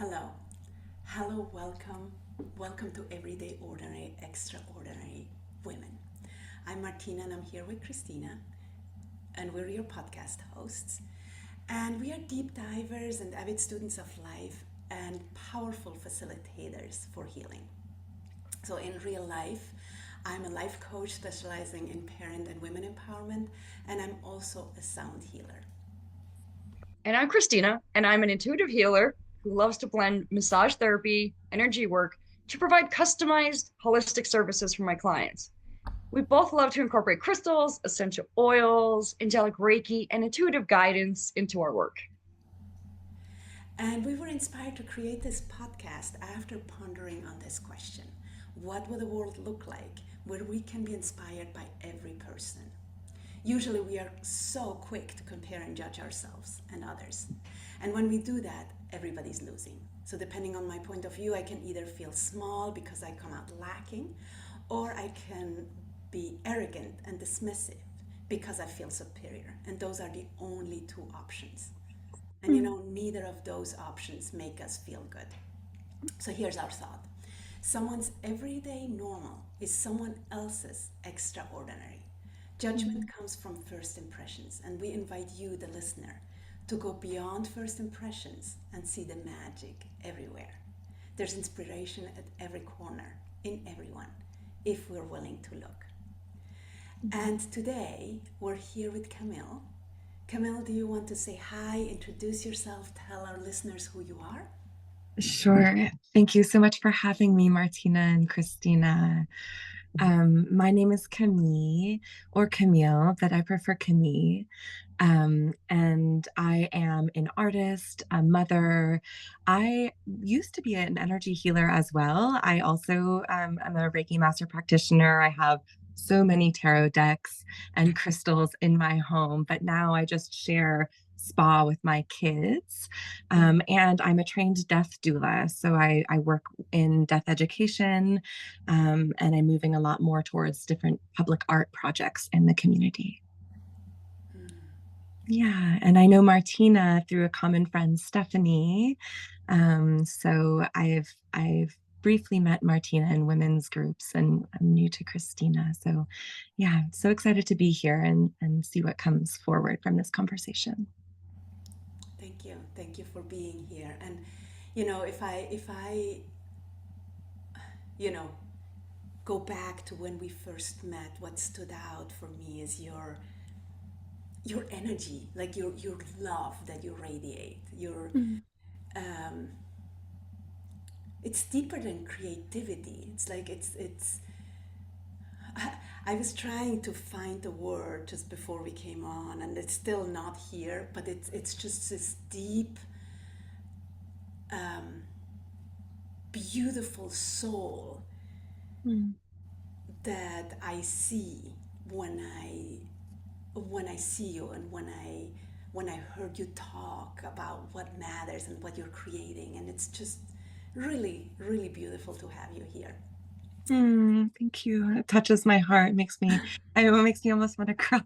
Hello. Hello, welcome. Welcome to Everyday Ordinary, Extraordinary Women. I'm Martina and I'm here with Christina, and we're your podcast hosts. And we are deep divers and avid students of life and powerful facilitators for healing. So, in real life, I'm a life coach specializing in parent and women empowerment, and I'm also a sound healer. And I'm Christina, and I'm an intuitive healer who loves to blend massage therapy, energy work to provide customized, holistic services for my clients. We both love to incorporate crystals, essential oils, angelic Reiki, and intuitive guidance into our work. And we were inspired to create this podcast after pondering on this question: what would the world look like where we can be inspired by every person? Usually, we are so quick to compare and judge ourselves and others. And when we do that, everybody's losing. So, depending on my point of view, I can either feel small because I come out lacking, or I can be arrogant and dismissive because I feel superior. And those are the only two options. And neither of those options make us feel good. So here's our thought: someone's everyday normal is someone else's extraordinary. Judgment comes from first impressions, and we invite you, the listener, to go beyond first impressions and see the magic everywhere. There's inspiration at every corner, in everyone, if we're willing to look. And today we're here with Camille. Camille, do you want to say hi, introduce yourself, tell our listeners who you are? Sure. Thank you so much for having me, Martina and Christina. My name is Camille or Camille, but I prefer Camille. And I am an artist, a mother. I used to be an energy healer as well. I also am a Reiki master practitioner. I have so many tarot decks and crystals in my home, but now I just share spa with my kids. And I'm a trained death doula. So I work in death education, and I'm moving a lot more towards different public art projects in the community. Yeah, and I know Martina through a common friend, Stephanie. So I've briefly met Martina in women's groups, and I'm new to Christina. So yeah, so excited to be here and see what comes forward from this conversation. Thank you. Thank you for being here. And if I you know go back to when we first met, what stood out for me is your energy, like your love that you radiate. Your Mm. um, it's deeper than creativity. It's like it's. I was trying to find the word just before we came on, and it's still not here. But it's just this deep, um, beautiful soul Mm. that I see when I see you, and when I heard you talk about what matters and what you're creating. And it's just really, really beautiful to have you here. Thank you. It touches my heart. It makes me almost want to cry.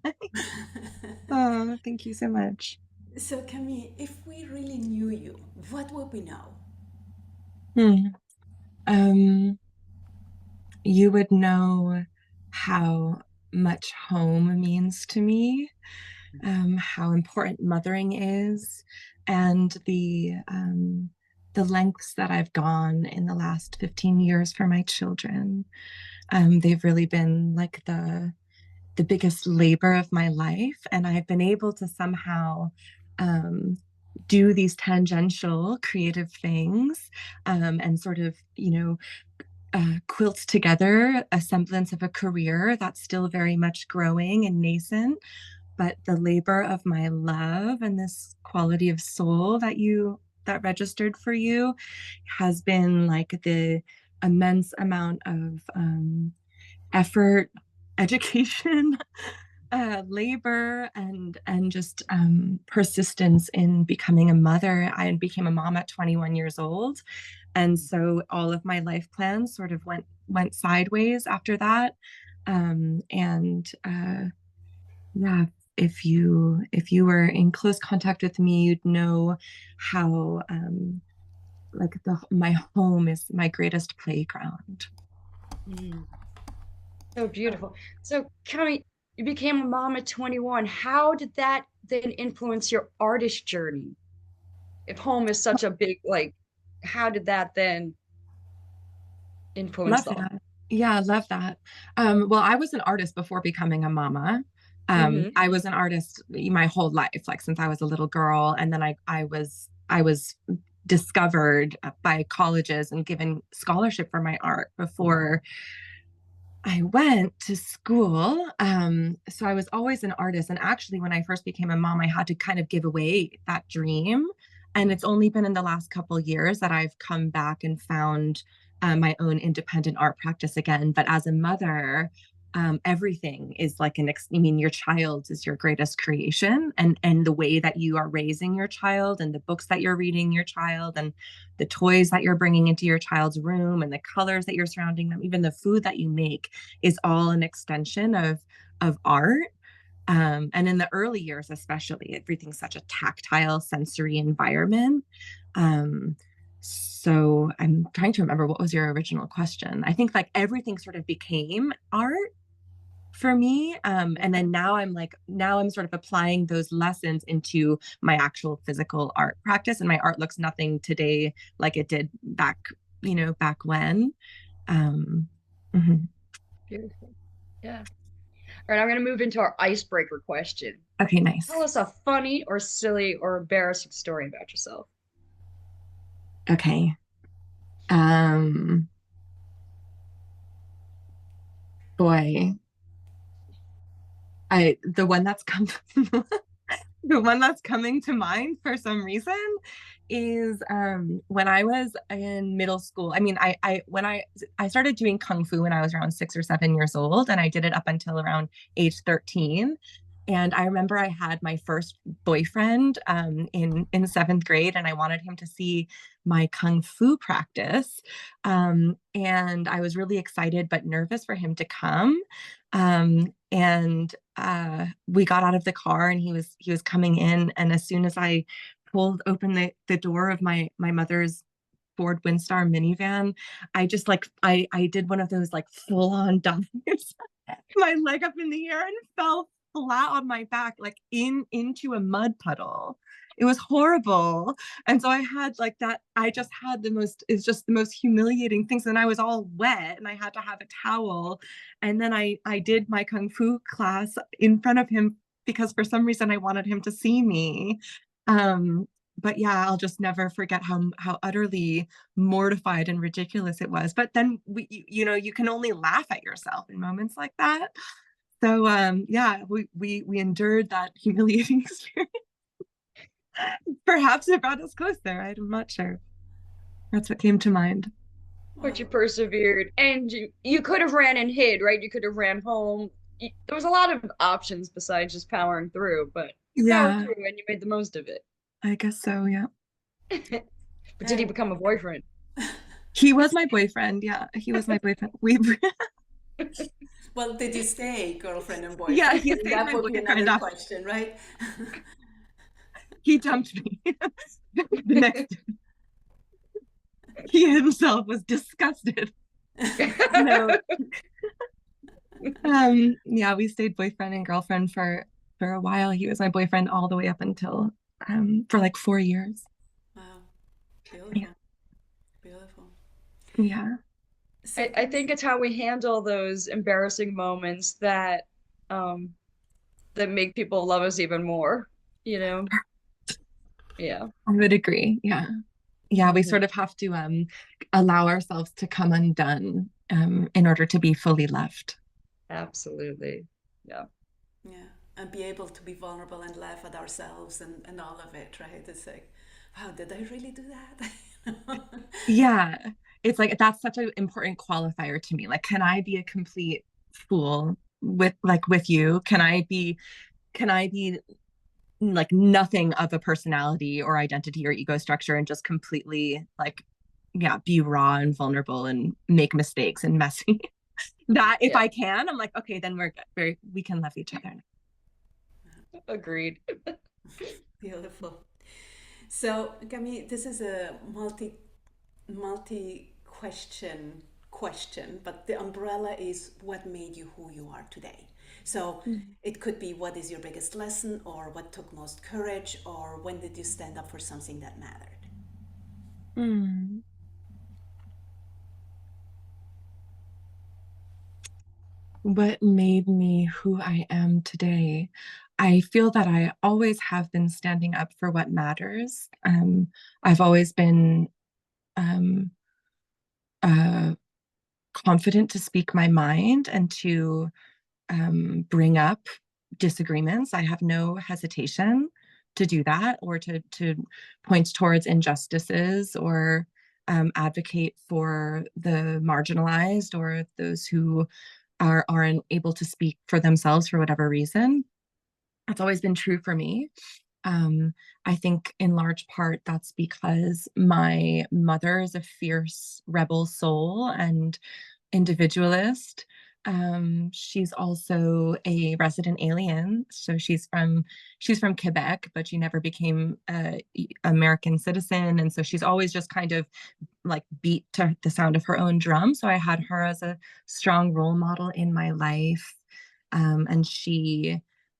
Oh, thank you so much. So, Camille, if we really knew you, what would we know? Hmm. Um, you would know how much home means to me, how important mothering is, and the lengths that I've gone in the last 15 years for my children. They've really been like the biggest labor of my life, and I've been able to somehow um, do these tangential creative things, and sort of, quilt together a semblance of a career that's still very much growing and nascent. But the labor of my love and this quality of soul that registered for you has been like the immense amount of effort, education, labor, and just persistence in becoming a mother. I became a mom at 21 years old, and so all of my life plans sort of went sideways after that. And Yeah, if you were in close contact with me, you'd know how like my home is my greatest playground. Mm, so beautiful. So, Camille, you became a mom at 21. How did that then influence your artist journey? If home is such a big, like, how did that then influence Love the home? that. Yeah, love that. Well, I was an artist before becoming a mama. Hmm. I was an artist my whole life, like since I was a little girl, and then I was discovered by colleges and given scholarship for my art before I went to school. So I was always an artist. And actually, when I first became a mom, I had to kind of give away that dream. And it's only been in the last couple of years that I've come back and found my own independent art practice again. But as a mother, everything is like I mean, your child is your greatest creation, and the way that you are raising your child, and the books that you're reading your child, and the toys that you're bringing into your child's room, and the colors that you're surrounding them, even the food that you make is all an extension of art. And in the early years, especially, everything's such a tactile, sensory environment. Um, so I'm trying to remember, what was your original question? I think like everything sort of became art for me. And then now I'm sort of applying those lessons into my actual physical art practice. And my art looks nothing today like it did back when. Um, mhm. Beautiful. Yeah. All right, I'm going to move into our icebreaker question. Okay, nice. Tell us a funny or silly or embarrassing story about yourself. Okay. Um, boy, the one that's come the one that's coming to mind for some reason is when I was in middle school. I mean, I started doing kung fu when I was around 6 or 7 years old, and I did it up until around age 13. And I remember I had my first boyfriend in seventh grade, and I wanted him to see my kung fu practice. And I was really excited but nervous for him to come. And we got out of the car, and he was coming in, and as soon as I pulled open the door of my mother's Ford Windstar minivan, I just like I did one of those like full on dives, my leg up in the air, and fell flat on my back, like into a mud puddle. It was horrible. And so I had like that, I just had it's just the most humiliating things. And I was all wet, and I had to have a towel. And then I did my kung fu class in front of him because for some reason I wanted him to see me. But yeah, I'll just never forget how utterly mortified and ridiculous it was. But then you can only laugh at yourself in moments like that. So yeah, we endured that humiliating experience. Perhaps it brought us closer. I'm not sure. That's what came to mind. But you Wow. persevered, and you could have ran and hid, right? You could have ran home. There was a lot of options besides just powering through, but you powered Yeah, through and you made the most of it. I guess so. Yeah. But did he And become a boyfriend? He was my boyfriend. Yeah, he was my boyfriend. We well, did you stay girlfriend and yeah, boyfriend? he And stayed that my would be boyfriend another after question, right? he dumped me. The next he himself was disgusted. No. Yeah, we stayed boyfriend and girlfriend for a while. He was my boyfriend all the way up until for like 4 years. Wow, Yeah. beautiful, beautiful. Yeah. So I can think it's how we handle those embarrassing moments um that make people love us even more, you know? Yeah. I would agree. Yeah. Yeah, we Hmm. sort of have to allow ourselves to come undone in order to be fully loved. Absolutely. Yeah. yeah, and be able to be vulnerable and laugh at ourselves and all of it, right? It's like, wow, did I really do that? Yeah. It's like that's such an important qualifier to me. Like, can I be a complete fool with you? Can I be like nothing of a personality or identity or ego structure and just completely like yeah, be raw and vulnerable and make mistakes and messy. That if Yeah. I can, I'm like, okay, then we're good. We can love each other. Agreed. Beautiful. So, Camille, this is a multi question, but the umbrella is what made you who you are today. So Mm. it could be what is your biggest lesson, or what took most courage, or when did you stand up for something that mattered. Mm. What made me who I am today? I feel that I always have been standing up for what matters. I've always been um, uh, confident to speak my mind and to bring up disagreements. I have no hesitation to do that, or to point towards injustices, or advocate for the marginalized or those who aren't able to speak for themselves for whatever reason. That's always been true for me. Um, I think in large part that's because my mother is a fierce rebel soul and individualist. She's also a resident alien, so she's from Quebec, but she never became a American citizen, and so she's always just kind of like beat to the sound of her own drum. So I had her as a strong role model in my life. And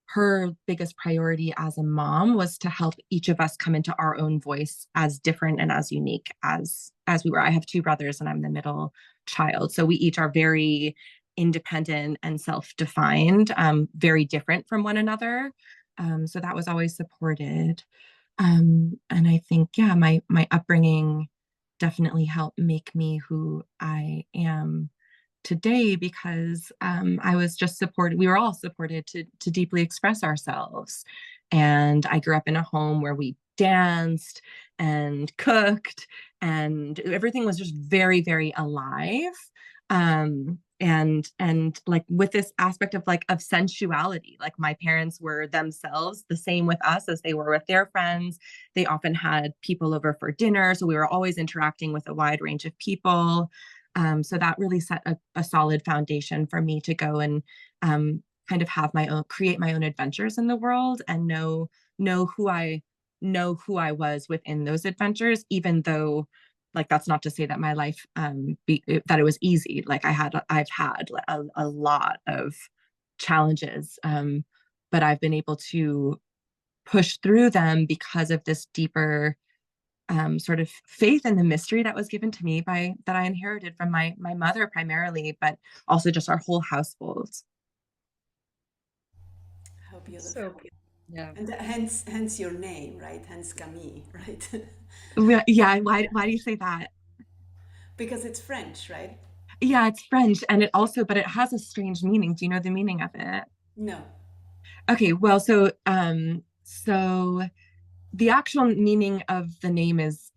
her biggest priority as a mom was to help each of us come into our own voice as different and as unique as we were. I have two brothers and I'm the middle child. So we each are very independent and self-defined, very different from one another. So that was always supported. And I think, yeah, my upbringing definitely helped make me who I am today, because I was just supported. We were all supported to deeply express ourselves. And I grew up in a home where we danced and cooked, and everything was just very, very alive. And like with this aspect of like of sensuality, like my parents were themselves the same with us as they were with their friends. They often had people over for dinner, so we were always interacting with a wide range of people. So that really set a solid foundation for me to go and kind of create my own adventures in the world, and know who I was within those adventures, even though, like, that's not to say that my life that it was easy. Like I've had a lot of challenges, but I've been able to push through them because of this deeper sort of faith in the mystery that was given to me by that I inherited from my mother primarily, but also just our whole household. How So, beautiful. yeah. And hence your name, right? Hence Camille, right? Yeah, why do you say that? Because it's French, right? Yeah, it's French, and but it has a strange meaning. Do you know the meaning of it? No. Okay, well, so the actual meaning of the name is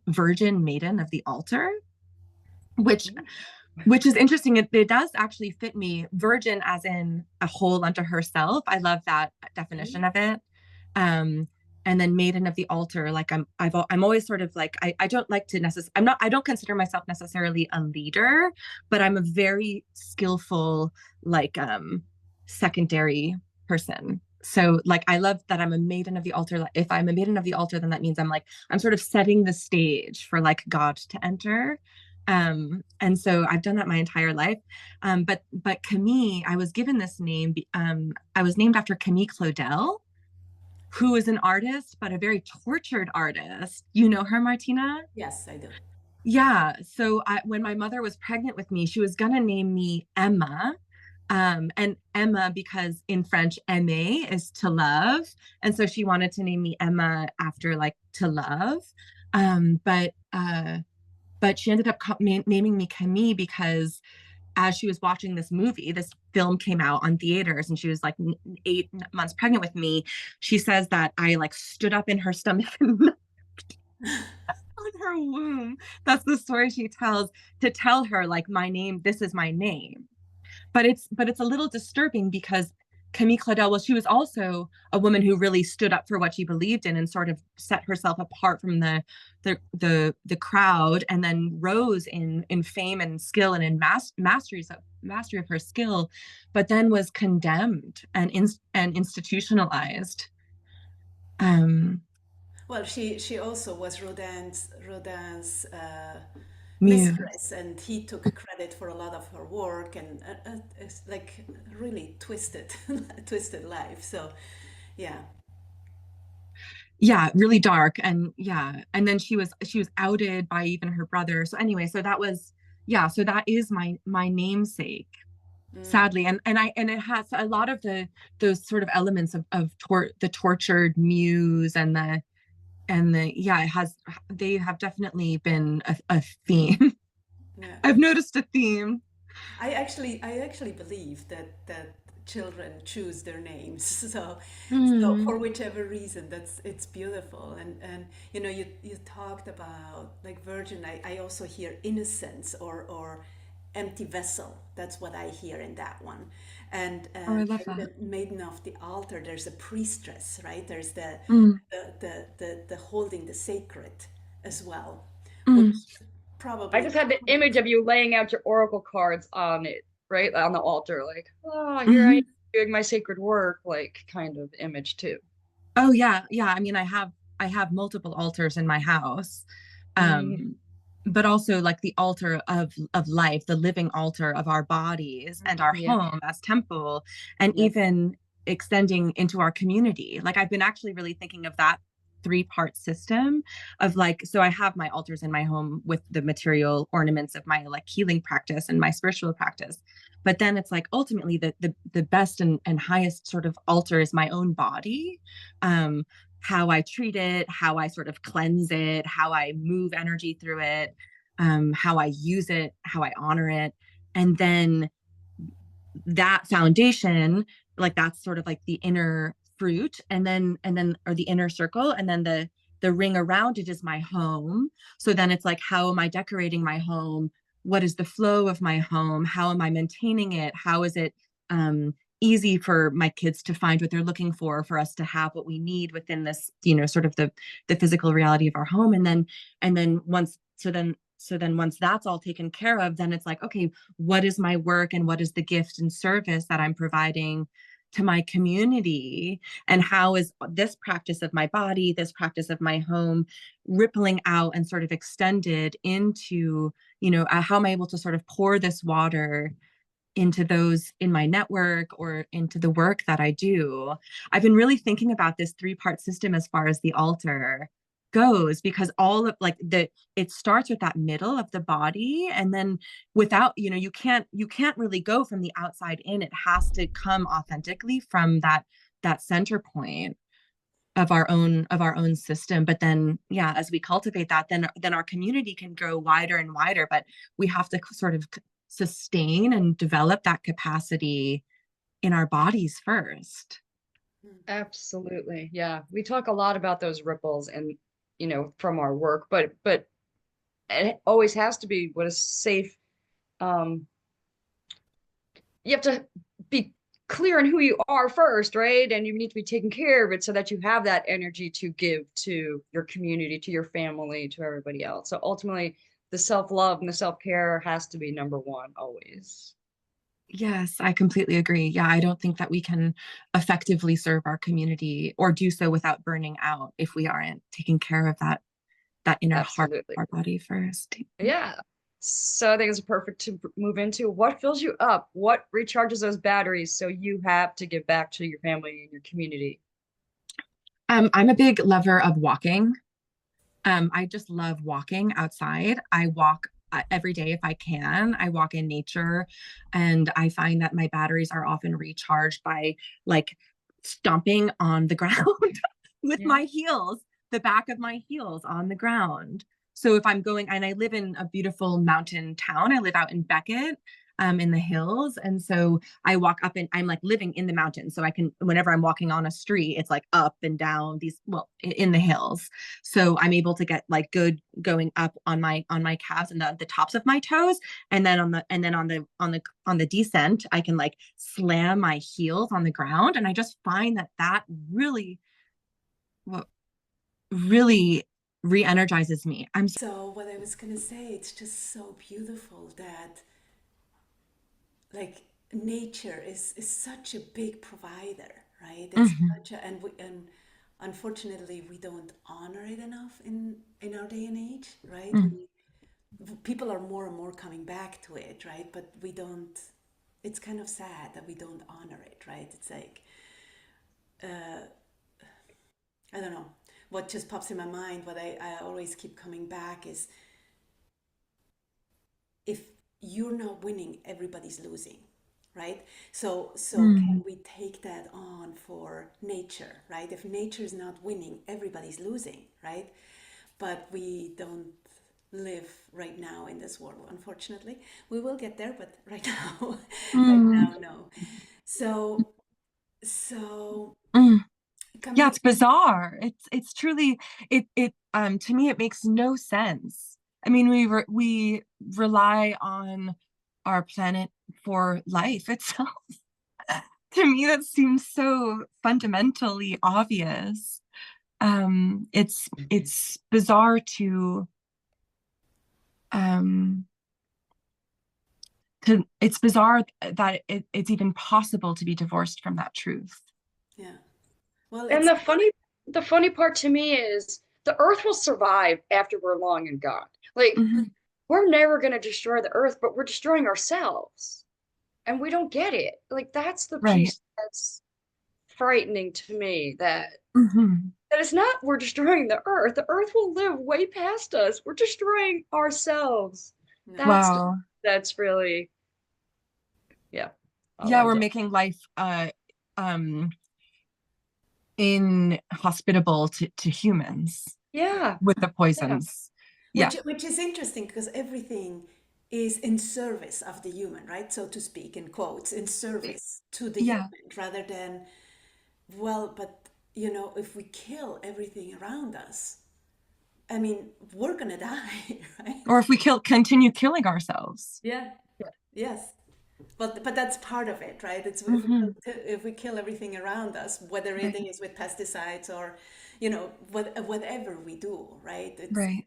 virgin maiden of the altar, which Ooh. which is interesting. It does actually fit me. Virgin as in a whole unto herself. I love that definition of it. Um, and then maiden of the altar. Like I'm always sort of like, I don't like to I don't consider myself necessarily a leader, but I'm a very skillful, like, secondary person. So like I love that I'm a maiden of the altar. If I'm a maiden of the altar, then that means I'm sort of setting the stage for like God to enter. And so I've done that my entire life. But Camille, I was given this name. I was named after Camille Claudel, who is an artist, but a very tortured artist. You know her, Martina? Yes, I do. Yeah. So when my mother was pregnant with me, she was gonna name me Emma. And Emma, because in French, aimer is to love. And so she wanted to name me Emma after like to love. Um, but uh, but she ended up naming me Camille because as she was watching this film came out on theaters, and she was like 8 months pregnant with me. She says that I like stood up in her stomach and on her womb. That's the story she tells, to tell her like my name, this is my name. But it's a little disturbing because Camille Claudel, well, she was also a woman who really stood up for what she believed in and sort of set herself apart from the crowd, and then rose in fame and skill and in mastery of her skill, but then was condemned and institutionalized. Um, Well, she also was Rodin's Muse. mistress, and he took credit for a lot of her work, and it's like really twisted, twisted life. So, yeah. Yeah, really dark. And yeah, and then she was outed by even her brother. So anyway, so that was, yeah, so that is my namesake, Mm. sadly. And it has a lot of those sort of elements of the tortured muse and the yeah, it has, they have definitely been a theme. Yeah. I've noticed a theme. I actually believe that children choose their names. So Mm, for whichever reason, it's beautiful. And you talked about like virgin. I also hear innocence or empty vessel. That's what I hear in that one. And oh, I and love the that. maiden of the altar. There's a priestess, right? There's Mm, the holding the sacred as well, which mm, I probably just had the image of you laying out your oracle cards on it, right? On the altar, like, oh, here I am mhm. doing my sacred work, like kind of image too. Oh yeah, yeah. I mean, I have multiple altars in my house. Mm, Um, but also like the altar of life, the living altar of our bodies and our yeah, home as temple, and yeah. even extending into our community. Like I've been actually really thinking of that three-part system of like, so I have my altars in my home with the material ornaments of my like healing practice and my spiritual practice. But then it's like ultimately the best and highest sort of altar is my own body, um, how I treat it, how I sort of cleanse it, how I move energy through it, how I use it, how I honor it. And then that foundation, like that's sort of like the inner fruit, and then or the inner circle, and then the ring around it is my home. So then it's like, how am I decorating my home? What is the flow of my home? How am I maintaining it? How is it um easy for my kids to find what they're looking for us to have what we need within this, sort of the physical reality of our home. And then once that's all taken care of, then it's like, okay, what is my work and what is the gift and service that I'm providing to my community? And how is this practice of my body, this practice of my home, rippling out and sort of extended into, how am I able to sort of pour this water into those in my network or into the work that I do? I've been really thinking about this three-part system as far as the altar goes, because all of like it starts with that middle of the body, and then without, you can't really go from the outside in. It has to come authentically from that center point of our own system. But then, yeah, as we cultivate that, then our community can grow wider and wider. But we have to sort of sustain and develop that capacity in our bodies first. Absolutely. Yeah. We talk a lot about those ripples and, from our work, but it always has to be what is safe. Um, you have to be clear on who you are first, right? And you need to be taking care of it so that you have that energy to give to your community, to your family, to everybody else. So ultimately, the self-love and the self-care has to be number one always. Yes, I completely agree. Yeah, I don't think that we can effectively serve our community or do so without burning out if we aren't taking care of that inner heart Absolutely. of our body first. Yeah. So I think it's perfect to move into what fills you up, what recharges those batteries so you have to give back to your family and your community. I'm a big lover of walking. I just love walking outside. I walk every day if I can. I walk in nature, and I find that my batteries are often recharged by like stomping on the ground with Yeah. my heels, the back of my heels on the ground. So if I'm going, and I live in a beautiful mountain town, I live out in Beckett, in the hills. And so I walk up, and I'm like living in the mountains. So I can, whenever I'm walking on a street, it's like up and down these, well, in the hills. So I'm able to get like good going up on my calves and the tops of my toes. And then on the descent, I can like slam my heels on the ground. And I just find that really, well, really re-energizes me. So what I was gonna say, it's just so beautiful that like nature is such a big provider, right? It's Mhm. such a, and unfortunately we don't honor it enough in our day and age, right? Mm. People are more and more coming back to it, right? But we don't. It's kind of sad that we don't honor it, right? It's like I don't know. What just pops in my mind, what I always keep coming back is, if you're not winning, everybody's losing, right? So can Mm. we take that on for nature, right? If nature is not winning, everybody's losing, right? But we don't live right now in this world, unfortunately. We will get there, but right now, right Mm. now, no. So Mm. Yeah, Camille, it's bizarre. It's truly it to me it makes no sense. I mean, we rely on our planet for life itself. To me, that seems so fundamentally obvious. It's bizarre um to it's bizarre that it's even possible to be divorced from that truth. yeah. Well, And it's the funny part to me is the earth will survive after we're long and gone. Like, Mhm. we're never going to destroy the earth, but we're destroying ourselves. And we don't get it. Like, that's the Right. piece that's frightening to me, Hmm. that it's not we're destroying the earth. The earth will live way past us. We're destroying ourselves. no. That's Wow. that's really, yeah. I'll Yeah, we're end it. making life um inhospitable to humans Yeah. with the Yeah. poisons. Yeah. Which is interesting because everything is in service of the human, right? So to speak, in quotes, in service to the Yeah. human, rather than, well, but if we kill everything around us, I mean, we're gonna die, right? Or if we continue killing ourselves. Yeah. Yes. But that's part of it, right? It's Hmm. if we kill everything around us, whether it Right. is with pesticides or, whatever we do, right? Right.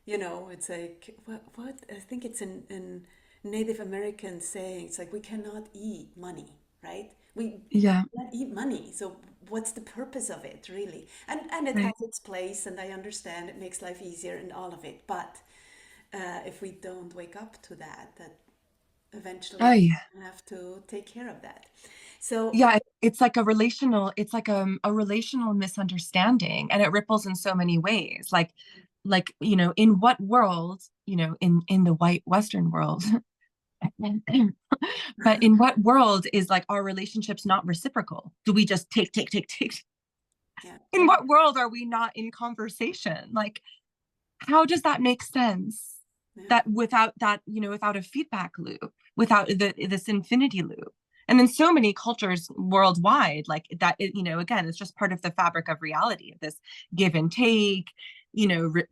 It's like what I think it's in Native American saying, it's like we cannot eat money, right? We Yeah. cannot eat money. So what's the purpose of it, really? And it has Right. its place, and I understand it makes life easier and all of it. But if we don't wake up to that eventually Oh, yeah. we have to take care of that. So Yeah, it's like it's like a relational misunderstanding, and it ripples in so many ways. Like, in what world, in the white Western world, but in what world is like our relationships not reciprocal? Do we just take, take, take, take? yeah, In what world are we not in conversation? Like, how does that make sense? yeah. That without that, without a feedback loop, without this infinity loop. And then so many cultures worldwide, like that, again, it's just part of the fabric of reality, of this give and take,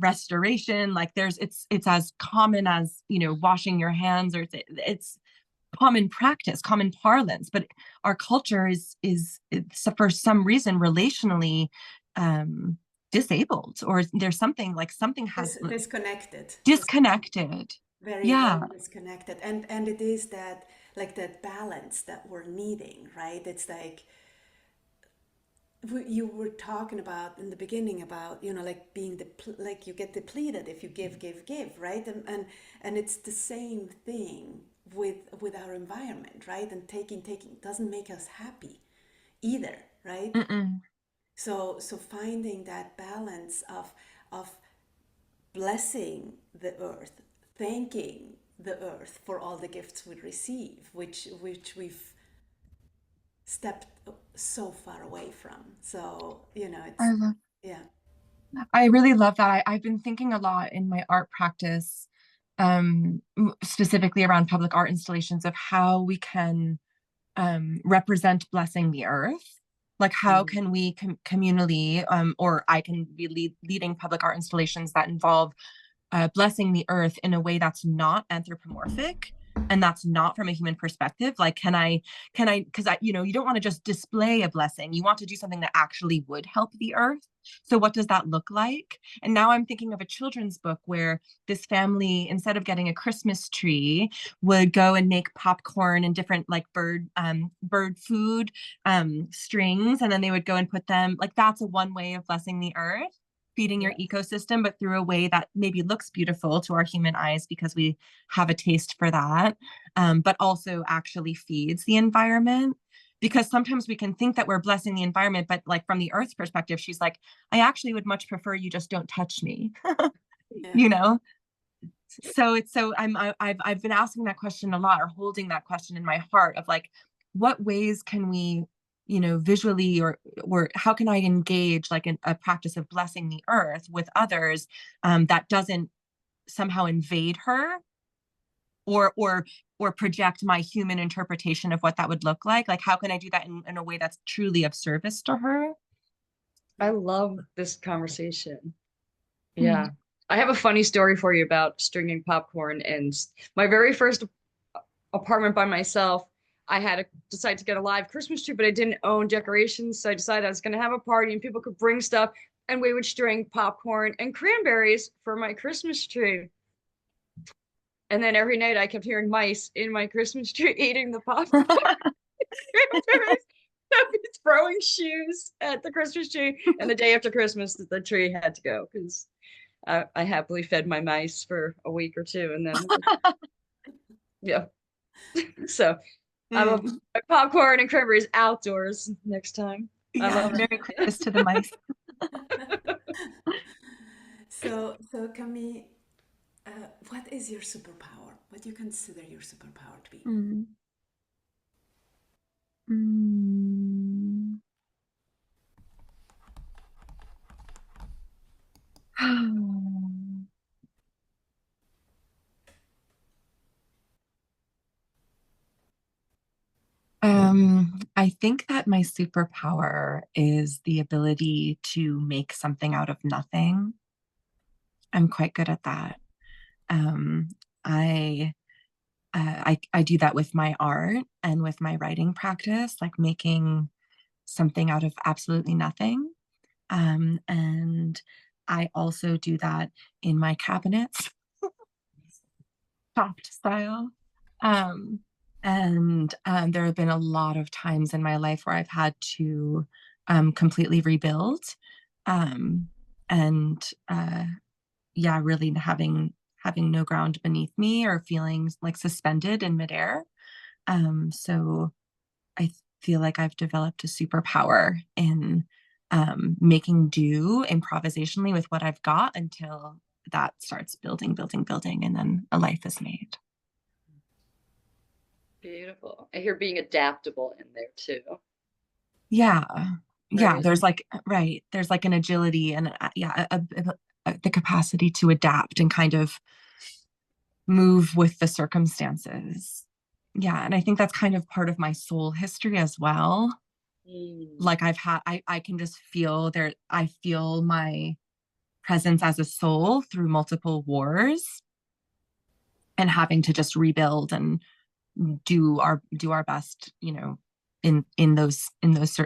restoration. Like it's as common as, washing your hands, or it's common practice, common parlance. But our culture is for some reason relationally um disabled, or there's something has Disconnected, disconnected. very, Yeah. very disconnected. And it is that, like, that balance that we're needing, right? It's like you were talking about in the beginning about, like being like you get depleted if you give, right? And it's the same thing with our environment, right? And taking doesn't make us happy either, right? Mm-mm. So finding that balance of blessing the earth, thanking the earth for all the gifts we receive, which we've stepped so far away from. So, it's, I love, yeah. I really love that. I've been thinking a lot in my art practice, specifically around public art installations, of how we can represent blessing the earth. Like, how Mhm. can we communally, or I can be leading public art installations that involve blessing the earth in a way that's not anthropomorphic, and that's not from a human perspective, like, because you know, you don't want to just display a blessing. You want to do something that actually would help the earth. So what does that look like? And now I'm thinking of a children's book where this family, instead of getting a Christmas tree, would go and make popcorn and different like bird food strings, and then they would go and put them, like, that's a one way of blessing the earth, feeding your ecosystem, but through a way that maybe looks beautiful to our human eyes because we have a taste for that, but also actually feeds the environment. Because sometimes we can think that we're blessing the environment, but like from the earth's perspective, she's like, I actually would much prefer you just don't touch me, Yeah. you know? So it's so I've been asking that question a lot, or holding that question in my heart of like, what ways can we, you know, visually, or how can I engage like a practice of blessing the earth with others, that doesn't somehow invade her, or project my human interpretation of what that would look like. Like, how can I do that in a way that's truly of service to her? I love this conversation. Yeah. I have a funny story for you about stringing popcorn. And my very first apartment by myself, I had to decide to get a live Christmas tree, but I didn't own decorations. So I decided I was going to have a party and people could bring stuff, and we would string popcorn and cranberries for my Christmas tree. And then every night I kept hearing mice in my Christmas tree eating the popcorn. Cranberries. I'd be throwing shoes at the Christmas tree. And the day after Christmas, the tree had to go because I happily fed my mice for a week or two. And then, yeah. So I'm a popcorn and cranberries outdoors next time. I Yeah, love Merry Christmas to the mice. So Camille, what is your superpower? What do you consider your superpower to be? Mm. Mm. I think that my superpower is the ability to make something out of nothing. I'm quite good at that. Um, I, I do that with my art and with my writing practice, like making something out of absolutely nothing. And I also do that in my cabinets, chopped style. Um, and there have been a lot of times in my life where I've had to completely rebuild. Um, and yeah, really having no ground beneath me, or feeling like suspended in midair. So I feel like I've developed a superpower in making do improvisationally with what I've got until that starts building, building, building, and then a life is made. Beautiful. I hear being adaptable in there too. Yeah. Yeah. Right. There's like, right. There's like an agility and yeah, the capacity to adapt and kind of move with the circumstances. Yeah. And I think that's kind of part of my soul history as well. Like I can just feel there, I feel my presence as a soul through multiple wars, and having to just rebuild and do our best, you know, in those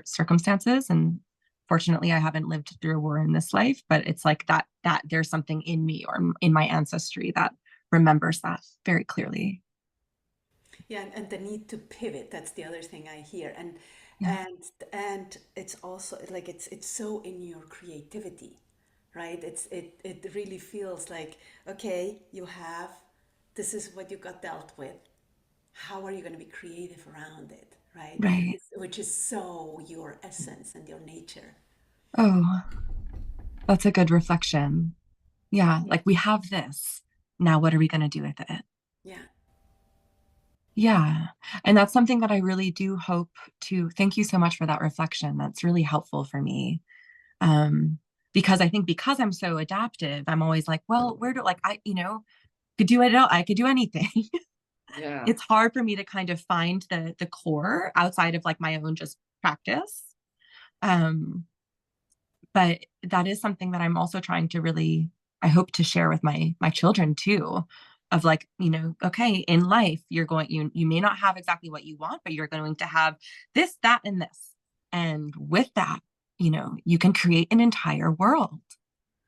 circumstances. And fortunately, I haven't lived through a war in this life, but it's like that there's something in me or in my ancestry that remembers that very clearly. Yeah, and the need to pivot, that's the other thing I hear. And Yeah. and and it's also like it's so in your creativity, right? It really feels like, okay, you have, this is what you got dealt with. How are you going to be creative around it, right? Right. Which is so your essence and your nature. Oh, that's a good reflection. Yeah, like we have this. Now, what are we going to do with it? Yeah. Yeah. And that's something that I really do hope to. Thank you so much for that reflection. That's really helpful for me. Um, because I think because I'm so adaptive, I'm always like, well, where do like could do it all. I could do anything. Yeah. It's hard for me to kind of find the core outside of like my own just practice. Um, but that is something that I'm also trying to really, I hope to share with my children too. of like, okay, in life, you may not have exactly what you want, but you're going to have this, that, and this. And with that, you can create an entire world.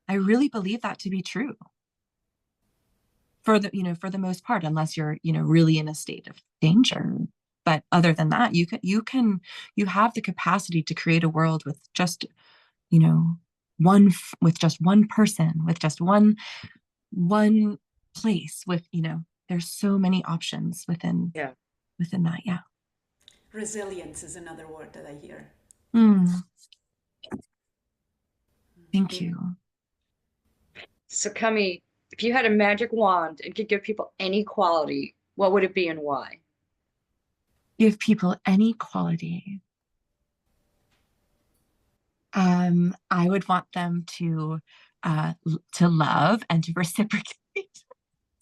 I really believe that to be true for the most part, unless you're, really in a state of danger. But other than that, you have the capacity to create a world with just, with just one person, with just one place, with, there's so many options Yeah. within that. Yeah. Resilience is another word that I hear. Mm, thank you. So, Camille, if you had a magic wand and could give people any quality, what would it be and why? Give people any quality. I would want them to love and to reciprocate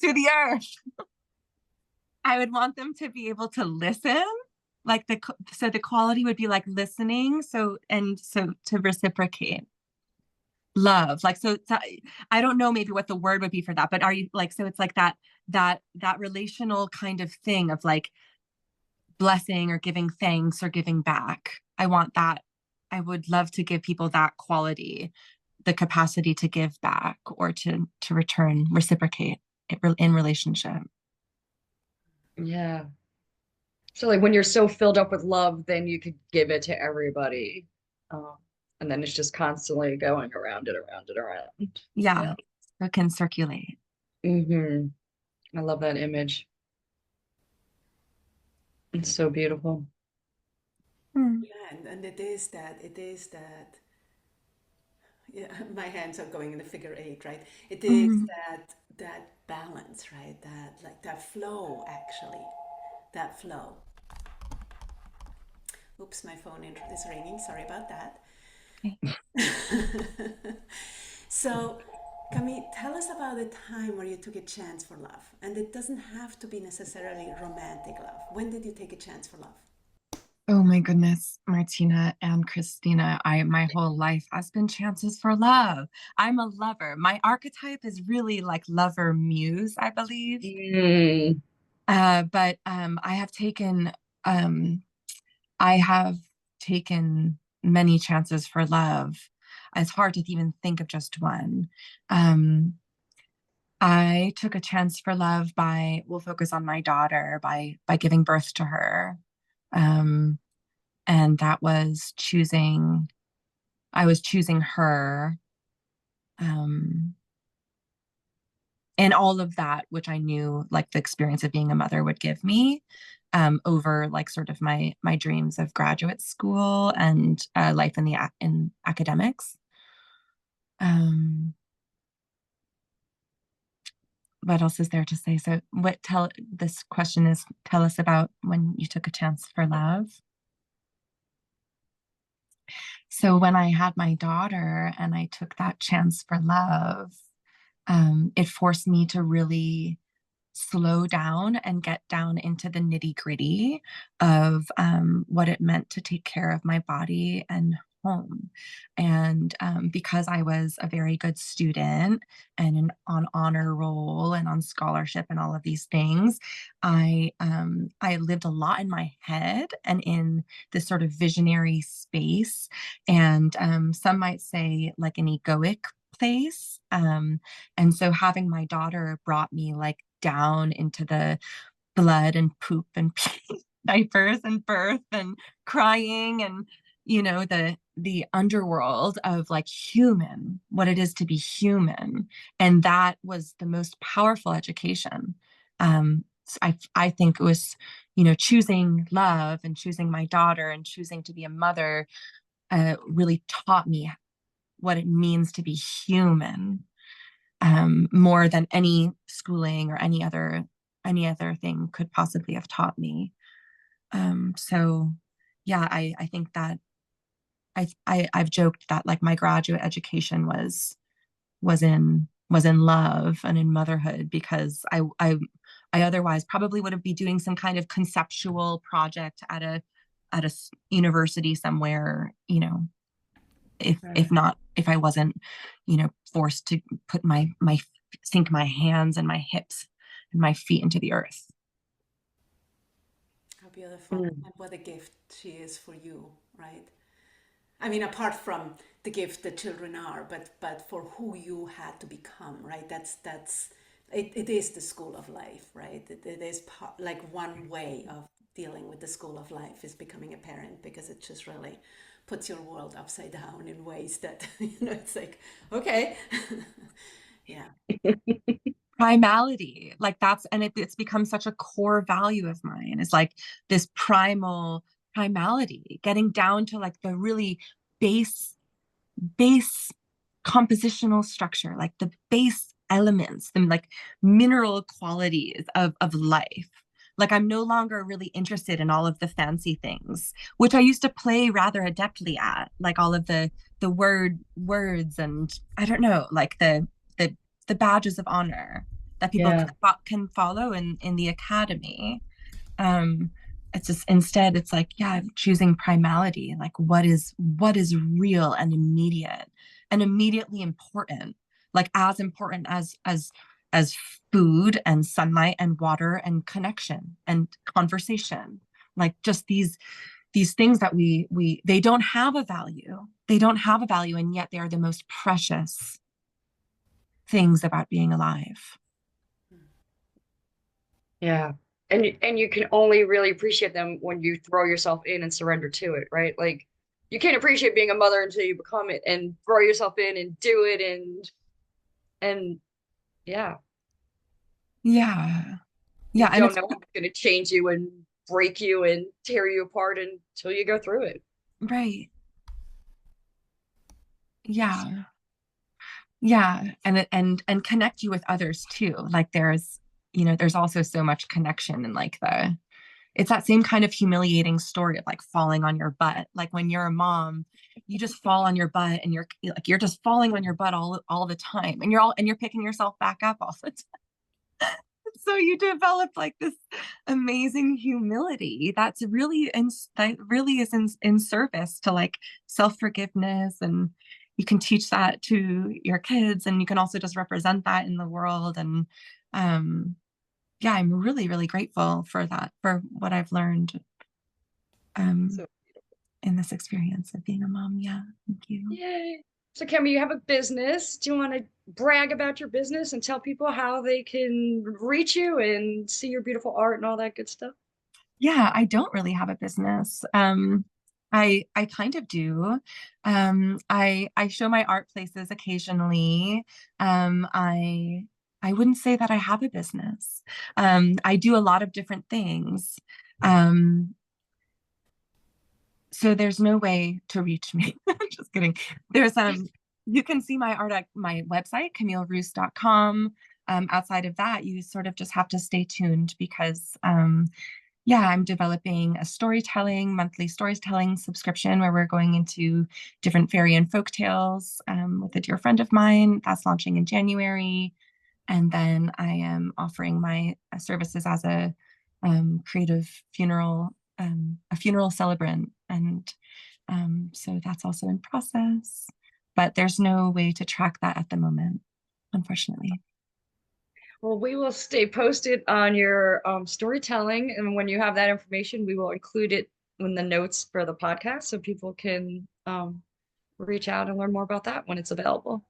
to the earth. I would want them to be able to listen, like the quality would be like listening, so to reciprocate. Love, like so I don't know maybe what the word would be for that, but are you like, so it's like that relational kind of thing of like blessing or giving thanks or giving back. I want that. I would love to give people that quality, the capacity to give back or to return, reciprocate in relationship. Yeah. So, like when you're so filled up with love, then you could give it to everybody. Um, and then it's just constantly going around and around and around. Yeah, Yeah. it can circulate. Hmm. I love that image. It's so beautiful. Mm, Yeah, and it is that, yeah, my hands are going in the figure eight, right? It is mm, that balance, right? That like that flow actually. That flow. Oops, my phone is ringing. Sorry about that. okay. So, Camille, tell us about a time where you took a chance for love. And it doesn't have to be necessarily romantic love. When did you take a chance for love? Oh my goodness, Martina and Christina, my whole life has been chances for love. I'm a lover. My archetype is really like lover muse, I believe. Mm. But um, I have taken many chances for love. It's hard to even think of just one. Um, I took a chance for love we'll focus on my daughter by giving birth to her. Um, and that was I was choosing her. Um, and all of that, which I knew like the experience of being a mother would give me, over like sort of my dreams of graduate school and life in academics. Um, what else is there to say? So, this question is, tell us about when you took a chance for love. So, when I had my daughter and I took that chance for love, it forced me to really slow down and get down into the nitty gritty of what it meant to take care of my body and home. And because I was a very good student and on honor roll and on scholarship and all of these things, I lived a lot in my head and in this sort of visionary space. And some might say like an egoic place. And so having my daughter brought me like down into the blood and poop and pee, diapers and birth and crying and the underworld of like what it is to be human. And that was the most powerful education. I think it was, choosing love and choosing my daughter and choosing to be a mother really taught me what it means to be human, more than any schooling or any other thing could possibly have taught me. So yeah, I think that I've joked that like my graduate education was in love and in motherhood, because I otherwise probably would be doing some kind of conceptual project at a university somewhere, if I wasn't, forced to put my sink my hands and my hips and my feet into the earth. How beautiful. And what a gift she is for you, right? I mean, apart from the gift that children are, but for who you had to become, right? It is the school of life, right? It is like one way of dealing with the school of life is becoming a parent, because it just really puts your world upside down in ways that, it's like, okay. Yeah. Primality, like that's, and it's become such a core value of mine. It's like this primality, getting down to like the really base compositional structure, like the base elements, the like mineral qualities of life. Like I'm no longer really interested in all of the fancy things, which I used to play rather adeptly at, like all of the words and I don't know, like the badges of honor that people can follow in the academy. It's just instead it's like, yeah, choosing primality, like what is real and immediate and immediately important, like as important as food and sunlight and water and connection and conversation, like just these things that we they don't have a value, and yet they are the most precious things about being alive. Yeah. And you can only really appreciate them when you throw yourself in and surrender to it, right? Like you can't appreciate being a mother until you become it and throw yourself in and do it and yeah. Yeah. You Yeah. And don't it's know how it's gonna change you and break you and tear you apart until you go through it. right. Yeah. Yeah. And connect you with others too. Like there's also so much connection and like it's that same kind of humiliating story of like falling on your butt. Like when you're a mom, you just fall on your butt and you're just falling on your butt all the time. And you're picking yourself back up all the time. So you develop like this amazing humility that really is in service to like self-forgiveness, and you can teach that to your kids, and you can also just represent that in the world. And yeah, I'm really, really grateful for that, for what I've learned So in this experience of being a mom. Yeah, thank you. yay. So Camille, you have a business. Do you want to brag about your business and tell people how they can reach you and see your beautiful art and all that good stuff? Yeah, I don't really have a business. I kind of do. I show my art places occasionally. I wouldn't say that I have a business. I do a lot of different things. So there's no way to reach me. Just kidding. There's you can see my art at my website, camilleroos.com. Outside of that, you sort of just have to stay tuned because yeah, I'm developing a monthly storytelling subscription where we're going into different fairy and folk tales with a dear friend of mine. That's launching in January. And then I am offering my services as a creative a funeral celebrant. And so that's also in process. But there's no way to track that at the moment, unfortunately. Well, we will stay posted on your storytelling, and when you have that information, we will include it in the notes for the podcast so people can reach out and learn more about that when it's available.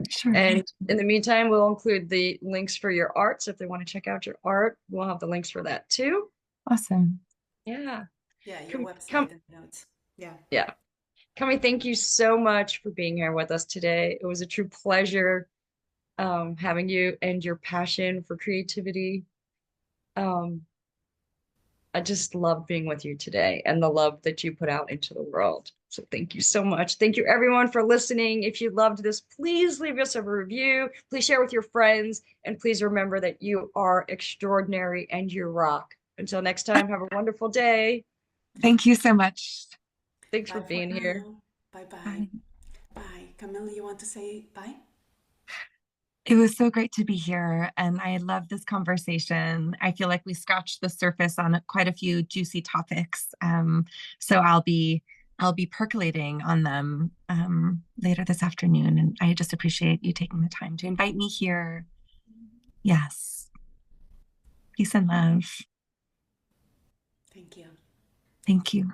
Sure. And in the meantime, we'll include the links for your art. So if they want to check out your art, we'll have the links for that too. Awesome. Yeah. Yeah, your website Come, and notes. Yeah. yeah. Camille, thank you so much for being here with us today. It was a true pleasure having you and your passion for creativity. Um, I just love being with you today and the love that you put out into the world. So thank you so much. Thank you everyone for listening. If you loved this, please leave us a review. Please share with your friends. And please remember that you are extraordinary and you rock. Until next time, have a wonderful day. Thank you so much. Thanks for Bye for being here. now. Bye-bye. Bye. Bye. Camille, you want to say bye? It was so great to be here, and I love this conversation. I feel like we scratched the surface on quite a few juicy topics. So I'll be percolating on them later this afternoon, and I just appreciate you taking the time to invite me here. Yes. Peace and love. Thank you. Thank you.